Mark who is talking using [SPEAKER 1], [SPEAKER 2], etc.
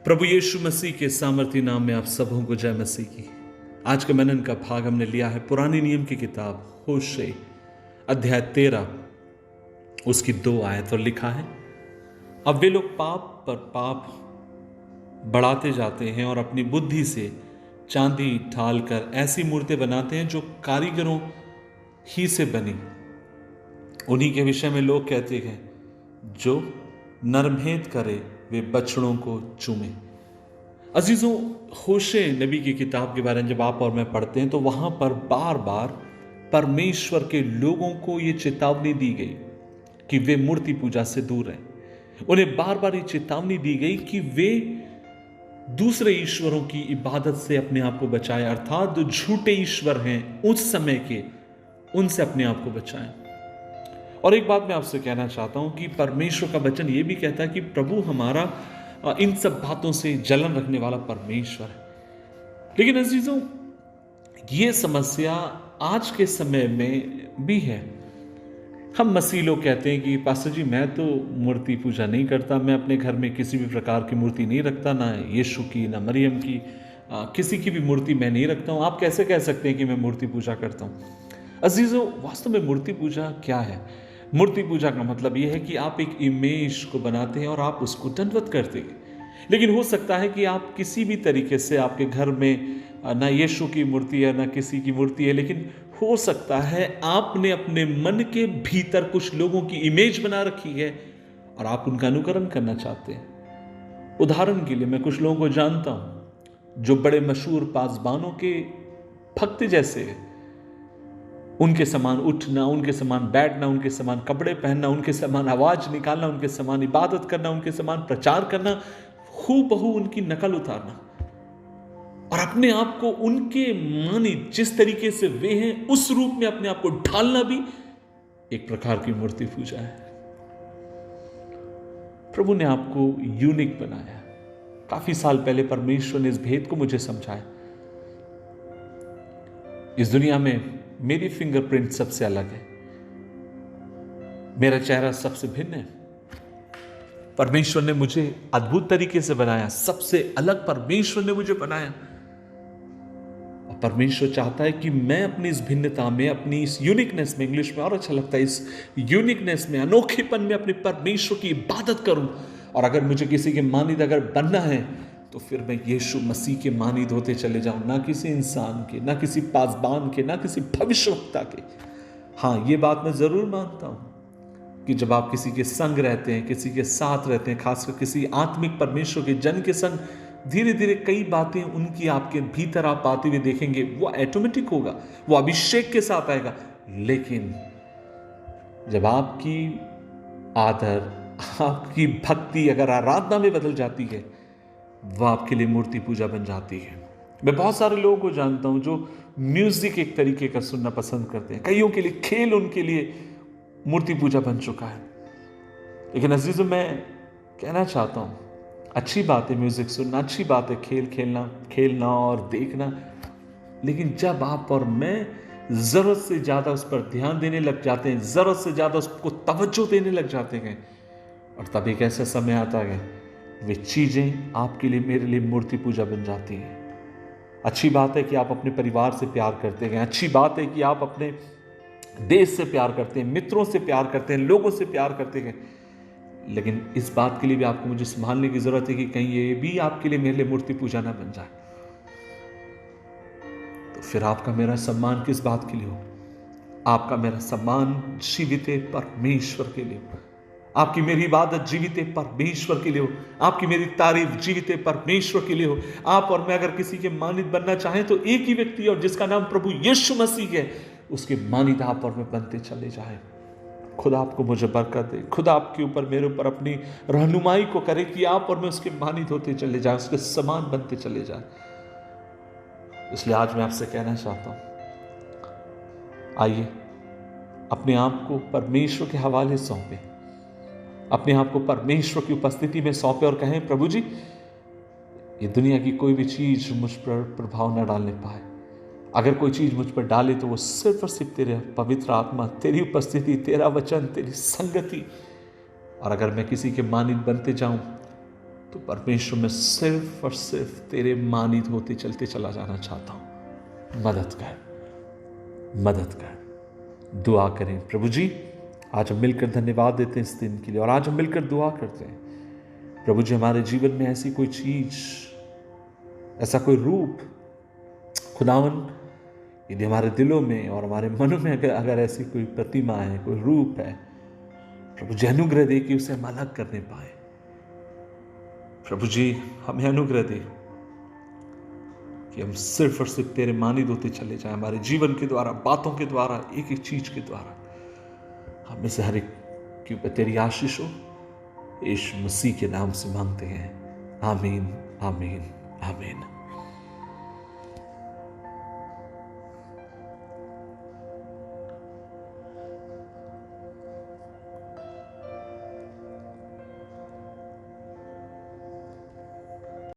[SPEAKER 1] प्रभु यीशु मसीह के सामर्थी नाम में आप सबों को जय मसीह की। आज के मनन का भाग हमने लिया है पुराने नियम की किताब होशे अध्याय 13 उसकी 2 आयत और लिखा है, अब वे लोग पाप पर पाप बढ़ाते जाते हैं और अपनी बुद्धि से चांदी ढाल कर ऐसी मूर्तें बनाते हैं जो कारीगरों ही से बनी। उन्हीं के विषय में लोग कहते हैं, जो नरभेद करे वे बछड़ों को चूमे। अजीजों, होशे नबी की किताब के बारे में जब आप और मैं पढ़ते हैं तो वहां पर बार बार परमेश्वर के लोगों को यह चेतावनी दी गई कि वे मूर्ति पूजा से दूर रहें। उन्हें बार बार ये चेतावनी दी गई कि वे दूसरे ईश्वरों की इबादत से अपने आप को बचाएं, अर्थात जो झूठे ईश्वर हैं उस समय के, उनसे अपने आप को बचाएं। और एक बात मैं आपसे कहना चाहता हूं कि परमेश्वर का वचन यह भी कहता है कि प्रभु हमारा इन सब बातों से जलन रखने वाला परमेश्वर है। लेकिन अजीजों, यह समस्या आज के समय में भी है। हम मसीह लोग कहते हैं कि पास्टर जी, मैं तो मूर्ति पूजा नहीं करता, मैं अपने घर में किसी भी प्रकार की मूर्ति नहीं रखता, ना यीशु की ना मरियम की, किसी की भी मूर्ति मैं नहीं रखता हूं। आप कैसे कह सकते हैं कि मैं मूर्ति पूजा करता हूं? अजीजों, वास्तव में मूर्ति पूजा क्या है? मूर्ति पूजा का मतलब यह है कि आप एक इमेज को बनाते हैं और आप उसको दंडवत करते हैं। लेकिन हो सकता है कि आप किसी भी तरीके से आपके घर में ना यीशु की मूर्ति है ना किसी की मूर्ति है, लेकिन हो सकता है आपने अपने मन के भीतर कुछ लोगों की इमेज बना रखी है और आप उनका अनुकरण करना चाहते हैं। उदाहरण के लिए मैं कुछ लोगों को जानता हूं जो बड़े मशहूर पासबानों के भक्त जैसे हैं। उनके समान उठना, उनके समान बैठना, उनके समान कपड़े पहनना, उनके समान आवाज निकालना, उनके समान इबादत करना, उनके समान प्रचार करना, हूबहू उनकी नकल उतारना और अपने आप को उनके मानी जिस तरीके से वे हैं उस रूप में अपने आप को ढालना भी एक प्रकार की मूर्ति पूजा है। प्रभु ने आपको यूनिक बनाया। काफी साल पहले परमेश्वर ने इस भेद को मुझे समझाया। इस दुनिया में मेरी फिंगरप्रिंट सबसे अलग है, मेरा चेहरा सबसे भिन्न है। परमेश्वर ने मुझे अद्भुत तरीके से बनाया, सबसे अलग परमेश्वर ने मुझे बनाया। और परमेश्वर चाहता है कि मैं अपनी इस भिन्नता में, अपनी इस यूनिकनेस में, इंग्लिश में और अच्छा लगता है, इस यूनिकनेस में, अनोखेपन में अपने परमेश्वर की इबादत करूं। और अगर मुझे किसी के मानिद अगर बनना है तो फिर मैं यीशु मसीह के मानिद होते चले जाऊं, ना किसी इंसान के, ना किसी पासबान के, ना किसी भविष्यवक्ता के। हाँ, ये बात मैं जरूर मानता हूं कि जब आप किसी के संग रहते हैं, किसी के साथ रहते हैं, खासकर किसी आत्मिक परमेश्वर के जन के संग, धीरे धीरे कई बातें उनकी आपके भीतर आप आते हुए देखेंगे। वो ऑटोमेटिक होगा, वो अभिषेक के साथ आएगा। लेकिन जब आपकी आदर, आपकी भक्ति अगर आराधना में बदल जाती है, वह आपके लिए मूर्ति पूजा बन जाती है। मैं बहुत सारे लोगों को जानता हूं जो म्यूजिक एक तरीके का सुनना पसंद करते हैं। कईयों के लिए खेल उनके लिए मूर्ति पूजा बन चुका है। लेकिन अजीजों, मैं कहना चाहता हूं, अच्छी बात है म्यूजिक सुनना, अच्छी बात है खेल खेलना और देखना। लेकिन जब आप और मैं जरूरत से ज्यादा उस पर ध्यान देने लग जाते हैं, जरूरत से ज्यादा उसको तवज्जो देने लग जाते हैं, और तब एक ऐसा समय आता है वे चीजें आपके लिए, मेरे लिए मूर्ति पूजा बन जाती हैं। अच्छी बात है कि आप अपने परिवार से प्यार करते हैं, अच्छी बात है कि आप अपने देश से प्यार करते हैं, मित्रों से प्यार करते हैं, लोगों से प्यार करते हैं। लेकिन इस बात के लिए भी आपको मुझे संभालने की जरूरत है कि कहीं ये भी आपके लिए, मेरे लिए मूर्ति पूजा ना बन जाए। तो फिर आपका मेरा सम्मान किस बात के लिए हो? आपका मेरा सम्मान जीवित परमेश्वर के लिए हो। आपकी मेरी इबादत जीवित परमेश्वर के लिए हो। आपकी मेरी तारीफ जीवित परमेश्वर के लिए हो। आप और मैं अगर किसी के मानित बनना चाहें तो एक ही व्यक्ति और जिसका नाम प्रभु यीशु मसीह है, उसके मानित आप और मैं बनते चले जाएं। खुदा आपको मुझे बरकत दे। खुदा आपके ऊपर, मेरे ऊपर अपनी रहनुमाई को करे कि आप और मैं उसके मानित होते चले जाएं, उसके समान बनते चले जाएं। इसलिए आज मैं आपसे कहना चाहता हूं, आइए अपने आप को परमेश्वर के हवाले सौंपे, अपने आप को परमेश्वर की उपस्थिति में सौंपे और कहें, प्रभु जी, ये दुनिया की कोई भी चीज मुझ पर प्रभाव न डालने पाए। अगर कोई चीज मुझ पर डाले तो वो सिर्फ और सिर्फ तेरे पवित्र आत्मा, तेरी उपस्थिति, तेरा वचन, तेरी संगति। और अगर मैं किसी के मानित बनते जाऊं तो परमेश्वर मैं सिर्फ और सिर्फ तेरे मानित होते चलते चला जाना चाहता हूं। मदद कर। दुआ करें। प्रभु जी, आज हम मिलकर धन्यवाद देते हैं इस दिन के लिए, और आज हम मिलकर दुआ करते हैं प्रभु जी, हमारे जीवन में ऐसी कोई चीज, ऐसा कोई रूप खुदावन, यदि हमारे दिलों में और हमारे मनों में अगर ऐसी कोई प्रतिमा है, कोई रूप है, प्रभु जी अनुग्रह दे कि उसे हम अलग करने पाए। प्रभु जी हमें अनुग्रह दे कि हम सिर्फ और सिर्फ तेरे मानित होते चले जाएं, हमारे जीवन के द्वारा, बातों के द्वारा, एक एक चीज के द्वारा। हमें से हर एक के ऊपर तेरी आशीष हो, यीशु मसीह के नाम से मांगते हैं। आमीन, आमीन, आमीन।